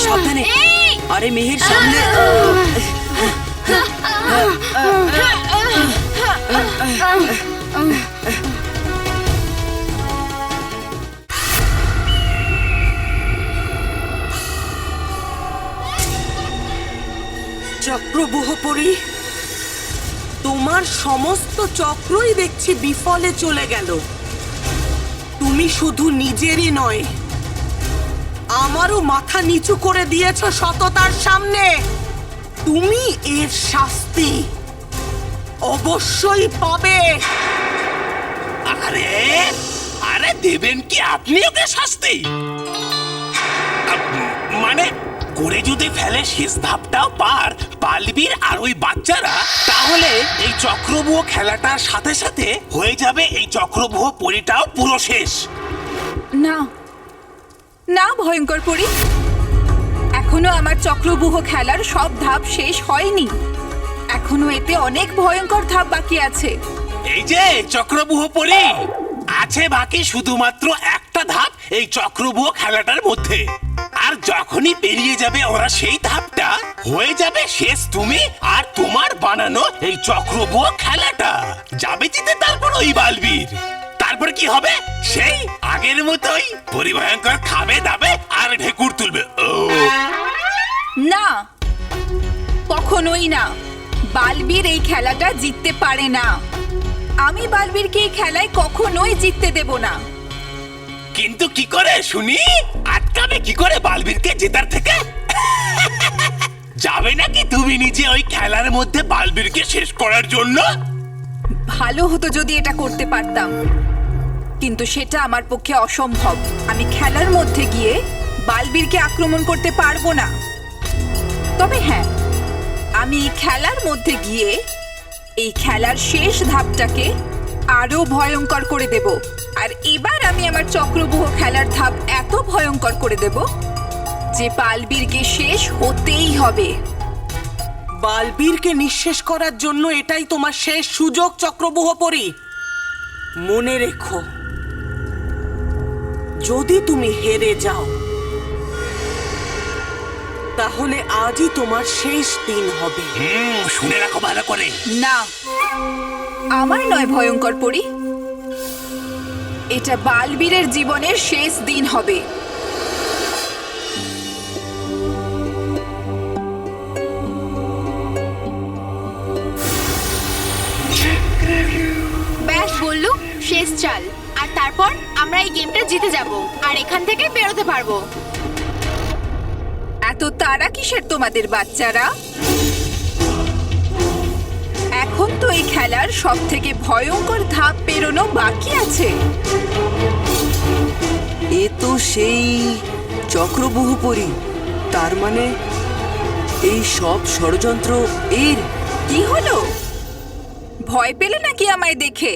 সাবধানে। আরে মিহির সামনে। চক্রবুহ পরি, তোমার সমস্ত চক্রই দেখছি বিফলে চলে গেল। তুমি শুধু নিজেরই নয়, আমারও মাথা নিচু করে দিয়েছ সততার সামনে। তুমি এর শাস্তি অবশ্যই পাবে। আরে আরে দেবেন কি আপনি ওকে শাস্তি? মানে করে যদি ফেলে শেষ ধাপটাও পার বালবীর আর ওই বাচ্চারা, তাহলে এই চক্রবুহ খেলাটার সাথে সাথে হয়ে যাবে এই চক্রবুহ পরিটাও পুরো শেষ। না না ভয়ঙ্কর পরি, এখনো আমার চক্রবুহ খেলার সব ধাপ শেষ হয়নি। এখনো এতে অনেক ভয়ঙ্কর ধাপ বাকি আছে। এই যে চক্রবুহ পরি আছে বাকি শুধুমাত্র একটা ধাপ এই চক্রবুহ খেলাটার মধ্যে। আর যখনই পেরিয়ে যাবে ওরা সেই ধাপটা, হয়ে যাবে শেষ তুমি আর তোমার বানানো এই চক্রবুহ খেলাটা। যাবে জিতে তারপর ওই বালবীর। তারপর কি হবে? সেই আগের মতোই পরিভয়ঙ্কর খাবে দাবে আর ঢেকুর তুলবে। না, কখনোই না। বালবীর এই খেলাটা জিততে পারে না। আমি বালবীরকে এই খেলায় কখনোই জিততে দেব না। কিন্তু কি করে শুনি? আটকাবে কি করে বালবীরকে জেতার থেকে? যাবে নাকি তুমি নিজে ওই খেলার মধ্যে বালবীরকে শেষ করার জন্য? ভালো হতো যদি এটা করতে পারতাম, কিন্তু সেটা আমার পক্ষে অসম্ভব। আমি খেলার মধ্যে গিয়ে বালবীরকে আক্রমণ করতে পারবো না। তবে হ্যাঁ, আমি এই খেলার মধ্যে গিয়ে এই খেলার শেষ ধাপটাকে আরো ভয়ঙ্কর করে দেব। আর এবার আমি আমার চক্রবুহ খেলার ধাপ এত ভয়ঙ্কর করে দেব যে বালবীরকে শেষ হতেই হবে। বালবীরকে নিঃশেষ করার জন্য এটাই তোমার শেষ সুযোগ চক্রবুহ পরি। মনে রেখো, যদি তুমি হেরে যাও তাহলে আজই তোমার শেষ দিন হবে। শুনে রাখো ভালো করে। না, আমার নয় ভয়ঙ্কর পরি, এটা বালবীরের জীবনের শেষ দিন হবে। ব্যাস বললু, শেষ চাল। আর তারপর আমরা এই গেমটা জিতে যাব আর এখান থেকে বেরোতে পারবো। এত তাড়া কিসের তোমাদের বাচ্চারা? এখন তো এই খেলার সব থেকে ভয়ঙ্কর ধাপ পেরোনো বাকি আছে। এ তো সেই চক্রবুহ পরি। তার মানে এই সব ষড়যন্ত্র এর। কি হলো? ভয় পেলে নাকি আমায় দেখে?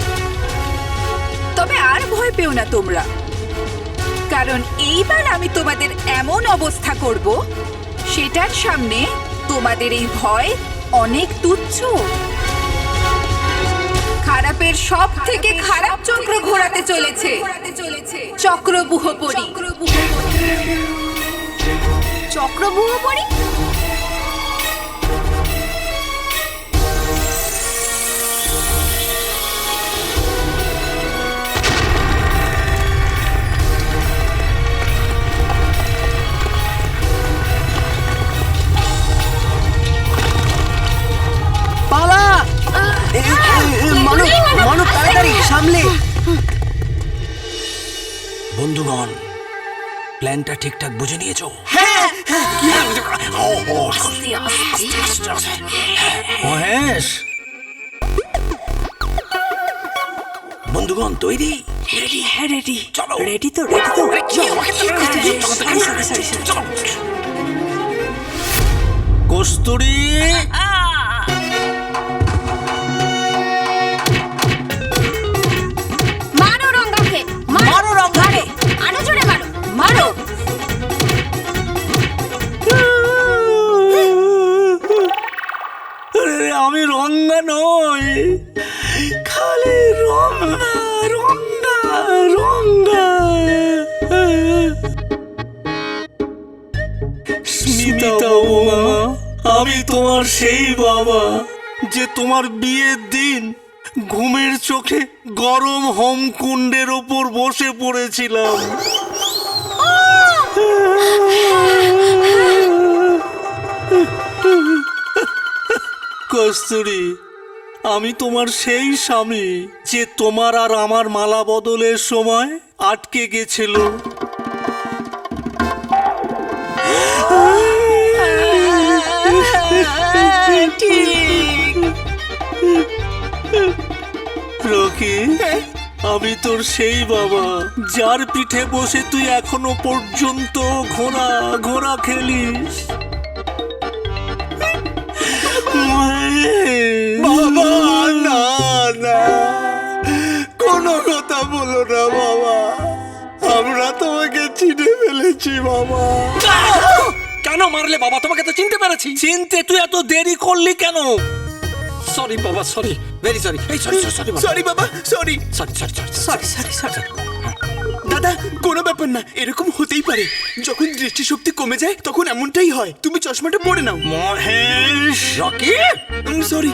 তবে আর ভয় পেও না তোমরা, কারণ এইবার আমি তোমাদের এমন অবস্থা করব সেটার সামনে তোমাদের এই ভয় অনেক তুচ্ছ। খারাপের সব থেকে খারাপ চক্র ঘোরাতে চলেছে চক্রবুহ পরি। চক্রবুহ পরি? পালা! মানো তাড়াতাড়ি সামলে। বন্ধুগণ, প্ল্যানটা ঠিকঠাক বুঝে নিয়েছো? মহেশ, বন্ধুগণ তৈরি? হ্যাঁ রেডি। চলো। রেডি তো, রেডি তো। কস্তুরী, মারো রঙ্গাকে, মারো রঙ্গাকে, আরো জোরে মারো, মারো। আমি রঙ্গা নই, খালি রঙ্গা রঙ্গা রঙ্গা। স্মিতা বৌমা, আমি তোমার সেই বাবা যে তোমার বিয়ের দিন ঘুমের চোখে গরম হোমকুণ্ডের ওপর বসে পড়েছিলাম। কস্তুরী, আমি তোমার সেই স্বামী যে তোমার আর আমার মালা বদলের সময় আটকে গেছিল। রকি, আমি তোর সেই বাবা যার পিঠে বসে তুই এখনো পর্যন্ত ঘোড়া ঘোড়া খেলিস। বাবা, না না, কোনো কথা বলো না বাবা, আমরা তোমাকে চিনে ফেলেছি বাবা। কেন মারলে বাবা? তোমাকে তো চিনতে পেরেছি। চিনতে তুই এত দেরি করলি কেন? সরি বাবা, সরি, ভেরি সরি। এই সরি সরি সরি বাবা, sorry sorry sorry sorry sorry sorry. দাদা, কোনো ব্যাপার না, এরকম হতেই পারে। যখন দৃষ্টিশক্তি কমে যায় তখন এমনটাই হয়। তুমি চশমাটা পরে নাও। Mahesh, Rocky, sorry.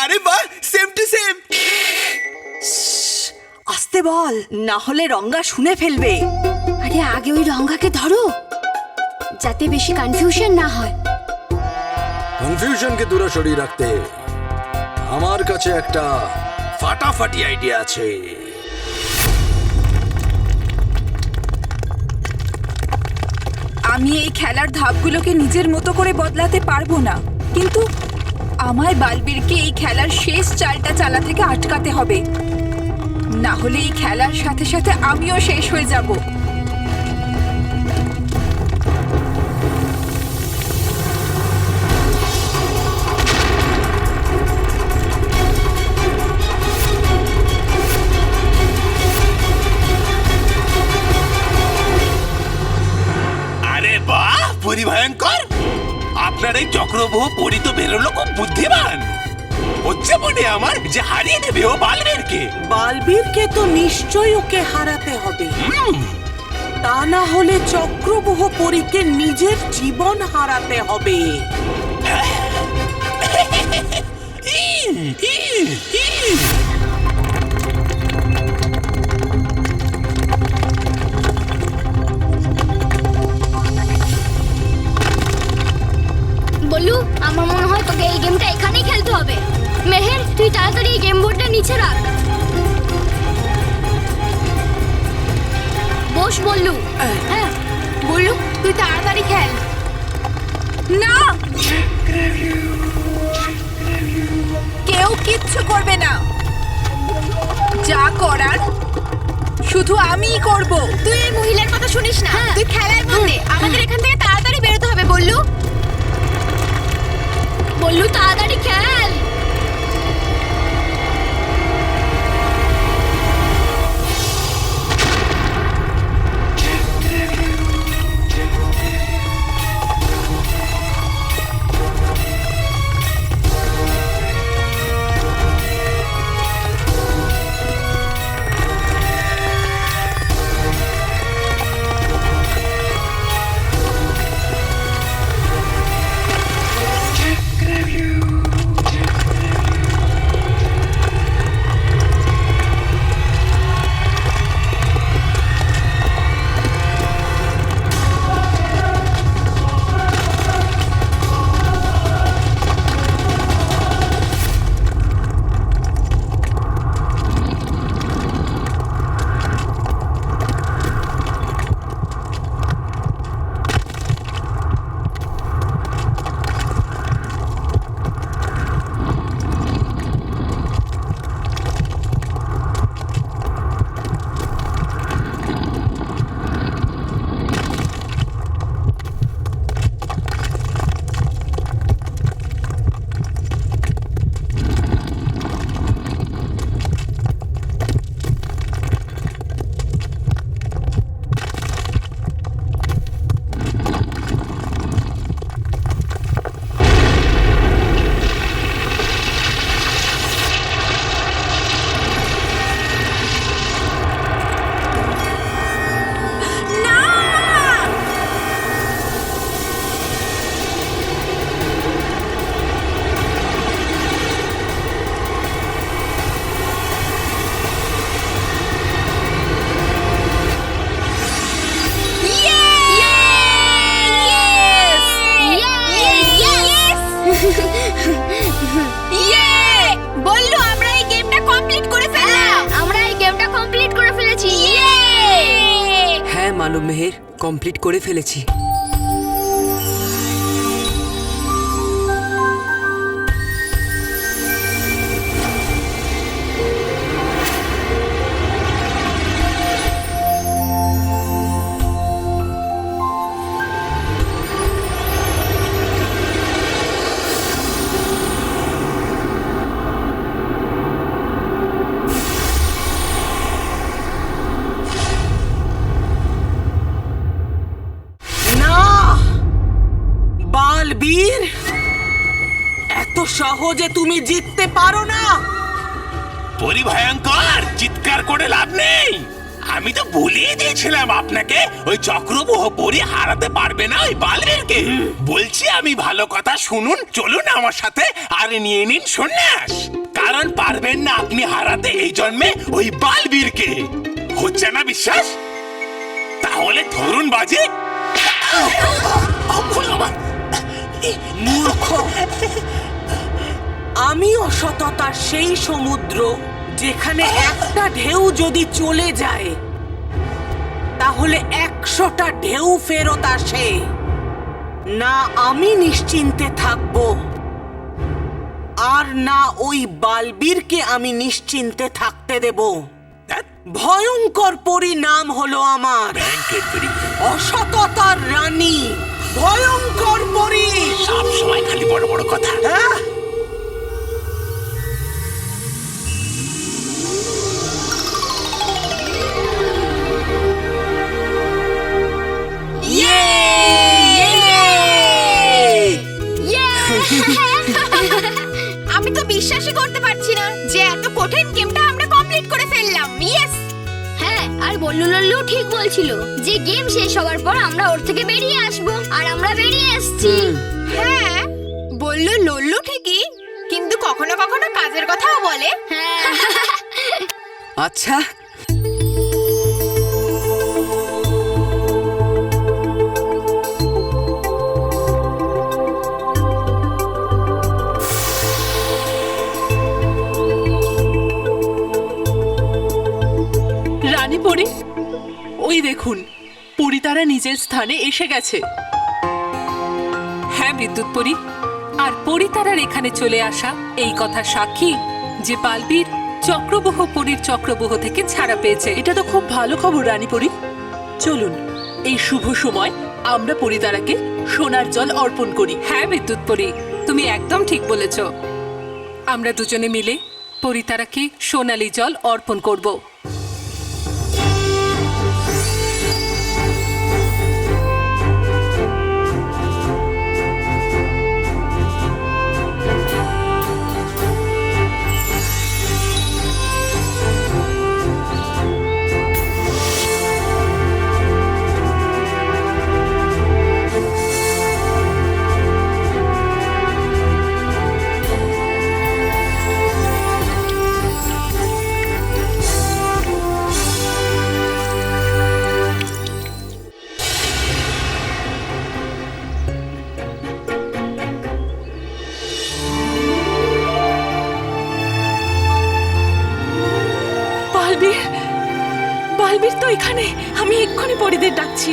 আরে বাহ, সেম টু সেম। আসতে বল, না হলে রঙ্গা শুনে ফেলবে। আরে আগে ওই রঙ্গাকে ধরো, যাতে বেশি কনফিউশন না হয়। কনফিউশনকে দূরে সরিয়ে রাখতে আমার কাছে একটা ফাটাফাটি আইডিয়া আছে। আমি এই খেলার ধাপগুলোকে নিজের মতো করে বদলাতে পারবো না, কিন্তু আমায় বালবীরকে এই খেলার শেষ চালটা চালা থেকে আটকাতে হবে, না হলে এই খেলার সাথে সাথে আমিও শেষ হয়ে যাব। আরে বাহ, পরিভয়ঙ্কর! আপনার এই চক্রবুহ পরি তো বেরোলো খুব বুদ্ধিমান। হচ্ছে মনে আমার যে হারিয়ে দেবে ও বালবীরকে। বালবীরকে তো নিশ্চয়ই ওকে হারাতে হবে, তা না হলে চক্রবুহ পরীকে নিজের জীবন হারাতে হবে। বললু, আমার মনে হয় তোকে এই গেমটা এখানেই খেলতে হবে। মেহের, তুই তাড়াতাড়ি এই গেম বোর্ডটা নিচে রাখ। বস বললু। হ্যাঁ বললু, তুই তাড়াতাড়ি খেল। না, কেউ কিচ্ছু করবে না, যা করার শুধু আমিই করব। তুই এই মহিলার কথা শুনিস না, তুই খেলার মধ্যে। আমাদের এখান থেকে তাড়াতাড়ি বেরোতে হবে বললু। বললু, তাড়াতাড়ি খেল। মানব মেহের, কমপ্লিট করে ফেলেছি। না বালবীর, এত সহজে তুমি জিততে পারো না। পরিভয়ঙ্কর, চিৎকার করে লাভ নেই। আমি তো বলিয়ে দিয়েছিলাম আপনাকে ওই চক্রবুহ পরি হারাতে পারবে না ওই বালবীরকে। বলছি আমি, ভালো কথা শুনুন, চলুন আমার সাথে আর নিয়ে নিন সন্ন্যাস। কারণ পারবেন না আপনি হারাতে এই জন্মে ওই বালবীরকে। হচ্ছে না বিশ্বাস? তাহলে ধরুন বাজে। মূর্খ, আমি অসততার সেই সমুদ্র যেখানে একটা ঢেউ যদি চলে যায় তাহলে 100টা ঢেউ ফেরত আসে। না আমি নিশ্চিন্তে থাকব, আর না ওই বালবীরকে আমি নিশ্চিন্তে থাকতে দেব। ভয়ঙ্কর পরিণাম হলো আমার, অসততার রানী ভয়ঙ্কর পরি। সব সময় খালি বড় বড় কথা। হ্যাঁ, আমি তো বিশ্বাসই করতে পারছি না যে এত কঠিন গেমটা আমরা কমপ্লিট করে ফেললাম। ইয়েস! হ্যাঁ, আর বল্লু লল্লু ঠিক বলছিল যে গেম শেষ হওয়ার পর আমরা ওর থেকে বেরিয়ে আসবো, আর আমরা বেরিয়ে এসেছি। হ্যাঁ, বললো লল্লু ঠিকই, কিন্তু কখনো কখনো কাজের কথাও বলে। হ্যাঁ। আচ্ছা, রানী পরি, ওই দেখুন পরিতারা নিজের স্থানে এসে গেছে। হ্যাঁ বিদ্যুৎ পরি, আর পরিতারার এখানে চলে আসা এই কথা সাক্ষী যে বালবীর চক্রবুহ পরীর চক্রবুহ থেকে ছাড়া পেয়েছে। এটা তো খুব ভালো খবর রানী পরি। চলুন এই শুভ সময় আমরা পরিতারাকে সোনার জল অর্পণ করি। হ্যাঁ বিদ্যুৎ পরি, তুমি একদম ঠিক বলেছ। আমরা দুজনে মিলে পরিতারাকে সোনালী জল অর্পণ করব। বালবীর তো এখানে, আমি এক্ষুনি পরিদের ডাকছি।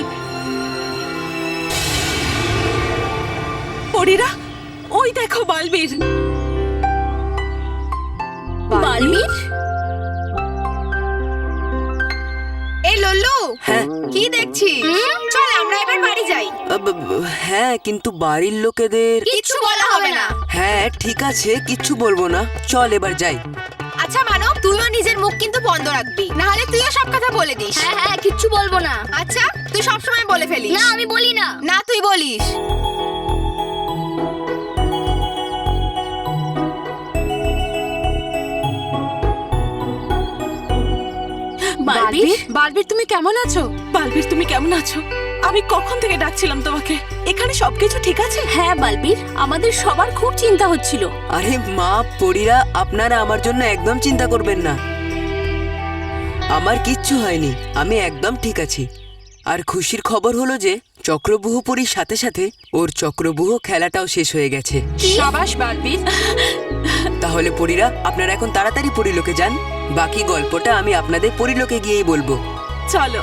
পরিরা, ওই দেখো বালবীর। বালবীর? এই লল্লু, হ্যাঁ কি দেখছিস? চল আমরা এবার বাড়ি যাই। হ্যাঁ, কিন্তু বাড়ির লোকেদের কিচ্ছু বলা হবে না। হ্যাঁ ঠিক আছে, কিচ্ছু বলবো না, চল এবার যাই। আচ্ছা মানব, তুইও নিজের মুখ কিন্তু বন্ধ রাখবি, না হলে তুইও সব কথা বলে দিস। হ্যাঁ হ্যাঁ, কিচ্ছু বলবো না। আচ্ছা, তুই সব সময় বলে ফেলিস। না, আমি বলি না। না, তুই বলিস। বালবীর, বালবীর তুমি কেমন আছো? বালবীর তুমি কেমন আছো? আমি কখন থেকে ডাকছিলাম তোমাকে। এখানে সবকিছু ঠিক আছে? হ্যাঁ বালবীর, আমাদের সবার খুব চিন্তা হচ্ছিল। আরে মা পরীরা, আপনারা আমার জন্য একদম চিন্তা করবেন না, আমার কিচ্ছু হয়নি, আমি একদম ঠিক আছি। আর খুশির খবর হলো যে চক্রবুহ পরীর সাথে সাথে ওর চক্রবুহ খেলাটাও শেষ হয়ে গেছে। সাবাস বালবীর। তাহলে পরীরা, আপনারা এখন তাড়াতাড়ি পরিলোকে যান, বাকি গল্পটা আমি আপনাদের পরিলোকে গিয়েই বলবো। চলো।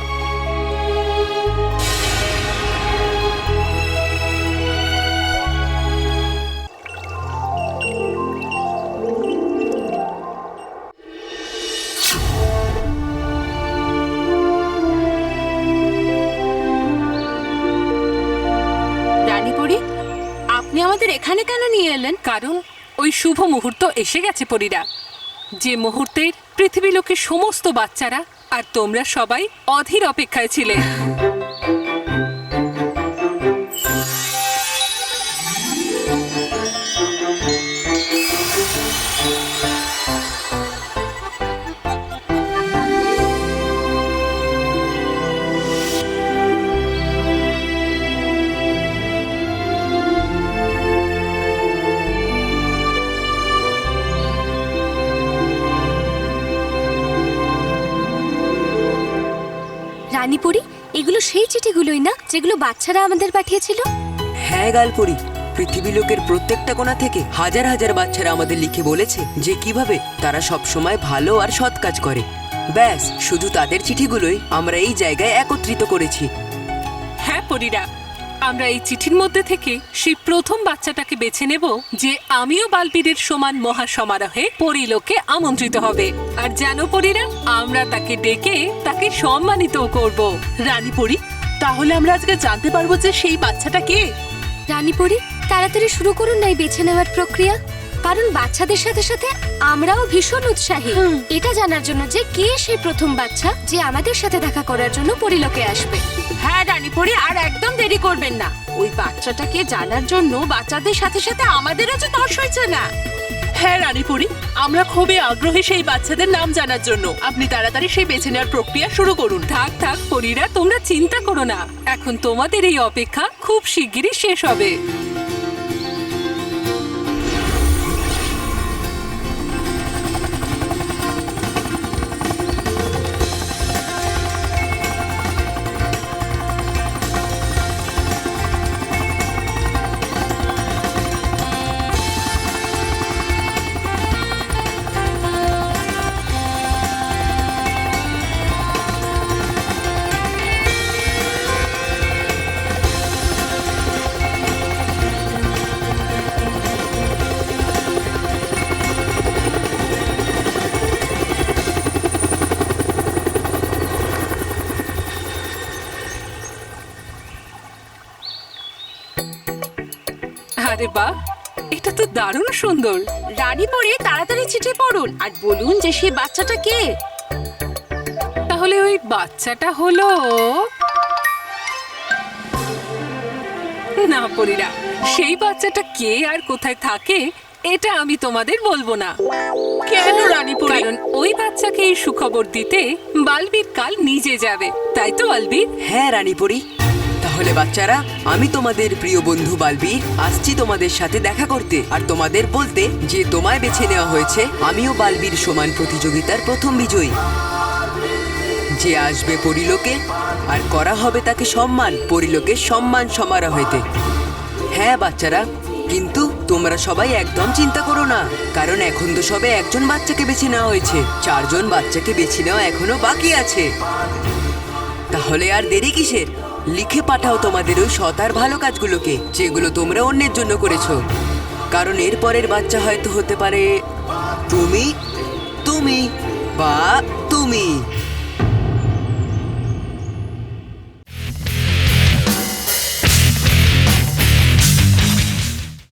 আমাদের এখানে কেন নিয়ে এলেন? কারণ ওই শুভ মুহূর্ত এসে গেছে পরীরা, যে মুহূর্তের পৃথিবী লোকের সমস্ত বাচ্চারা আর তোমরা সবাই অধীর অপেক্ষায় ছিলে। রানীপুরি, এগুলো সেই চিঠিগুলোই না যেগুলো বাচ্চারা আমাদের পাঠিয়েছিল? হ্যাঁ গালপরি, পৃথিবী লোকের প্রত্যেকটা কোণা থেকে হাজার হাজার বাচ্চারা আমাদের লিখে বলেছে যে কিভাবে তারা সব সময় ভালো আর সৎ কাজ করে। ব্যাস, শুধু তাদের চিঠিগুলোই আমরা এই জায়গায় একত্রিত করেছি। হ্যাঁ পরীরা, আমরা এই চিঠির মধ্যে থেকে সেই প্রথম বাচ্চাটাকে বেছে নেব যে আমিও বালবীরের সমান মহা সমারোহে পরিলোকে আমন্ত্রিত হবে। আর জানো পরীরা, আমরা তাকে ডেকে তাকে সম্মানিতও করব। রানীপুরি, তাহলে আমরা আজকে জানতে পারবো যে সেই বাচ্চাটা কে? রানীপুরি, তাড়াতাড়ি শুরু করুন না এই বেছে নেওয়ার প্রক্রিয়া, কারণ বাচ্চাদের সাথে সাথে আমরাও ভীষণ উৎসাহী এটা জানার জন্য যে কে সেই প্রথম বাচ্চা যে আমাদের সাথে দেখা করার জন্য পরিলোকে আসবে। হ্যাঁ রানীপুরি, আর একদম দেরি করবেন না। ওই বাচ্চাটাকে জানার জন্য বাচ্চাদের সাথে সাথে আমাদেরও যে তর্স হয়েছে না। হ্যাঁ রানীপুরি, আমরা খুবই আগ্রহী সেই বাচ্চাদের নাম জানার জন্য। আপনি তাড়াতাড়ি সেই বেছে নেওয়ার প্রক্রিয়া শুরু করুন। থাক থাক পরীরা, তোমরা চিন্তা করো না, এখন তোমাদের এই অপেক্ষা খুব শিগগিরই শেষ হবে। আরে বাহ, এটা তো দারুণ সুন্দর। রানীপুরি, তাড়াতাড়ি চিঠি পড়ুন আর বলুন যে সেই বাচ্চাটা কে। তাহলে ওই বাচ্চাটা হলো না পরীরা, সেই বাচ্চাটা কে আর কোথায় থাকে এটা আমি তোমাদের বলবো না। কেন রানীপুরি? কারণ ওই বাচ্চাকে এই সুখবর দিতে বালবীর কাল নিজে যাবে, তাই তো বালবীর? হ্যাঁ রানীপুরি, তাহলে বাচ্চারা, আমি তোমাদের প্রিয় বন্ধু বালবীর আসছি তোমাদের সাথে দেখা করতে আর তোমাদের বলতে যে তোমায় বেছে নেওয়া হয়েছে আমিও বালবীর সমান প্রতিযোগিতার প্রথম বিজয়ী, যে আসবে পরিলোকে আর করা হবে তাকে সম্মান পরিলোকের সম্মান সমারোহেতে। হ্যাঁ বাচ্চারা, কিন্তু তোমরা সবাই একদম চিন্তা করো না, কারণ এখন তো সবে একজন বাচ্চাকে বেছে নেওয়া হয়েছে, 4 জন বাচ্চাকে বেছে নেওয়া এখনো বাকি আছে। তাহলে আর দেরি কিসের? লিখে পাঠাও তোমাদের ওই সৎ আর ভালো কাজগুলোকে যেগুলো তোমরা অন্যের জন্য করেছো, কারণ এর পরের বাচ্চা হয়তো হতে পারে তুমি, তুমি বা তুমি।